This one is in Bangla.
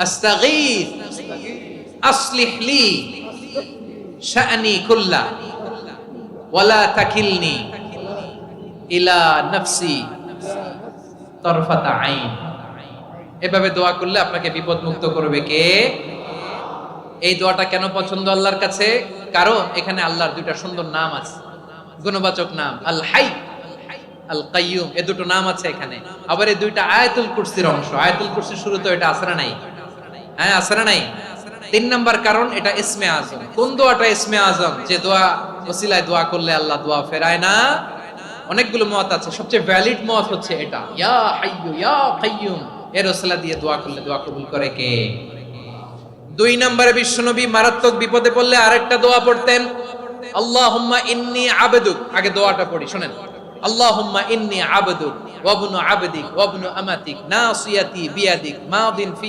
আস্তাগীথ আসলিহ লি শা'নি কুল্লা ওয়ালা তাকিলনি ইলা নাফসি তরফাতা আইন। এভাবে দোয়া করলে আপনাকে বিপদ মুক্ত করবে কে? এই দোয়াটা কেন পছন্দ আল্লাহর কাছে? কারণ এখানে আল্লাহর দুইটা সুন্দর নাম আছে, গুণবাচক নাম, আল হাই, আল কাইয়ুম, এই দুটো নাম আছে এখানে। আবার এই দুইটা আয়াতুল কুরসির অংশ। আয়াতুল কুরসির শুরুতে এটা আছে না নাই? হ্যাঁ, আছে না নাই? 3 নাম্বার কারণ এটা ইসমে আজম। কোন দোয়াটা ইসমে আজম? যে দোয়া ওসিলায় দোয়া করলে আল্লাহ দোয়া ফেরায় না। অনেকগুলো মত আছে, সবচেয়ে ভ্যালিড মত হচ্ছে এটা, ইয়া হাইয়ু ইয়া কাইয়ুম। এর ওসিলা দিয়ে দোয়া করলে দোয়া কবুল করে কে? 2 নম্বরে বিশ্বনবী মারাত্মক বিপদে পড়লে আরেকটা দোয়া পড়তেন, আল্লাহুম্মা ইন্নী আবদুক। আগে দোয়াটা পড়ি, শুনেন। আল্লাহুম্মা ইন্নী আবদুক ওয়া ইবনু আবদিক ওয়া ইবনু আমাতিক নাসিয়াতি বিয়াদিক মাদিন ফি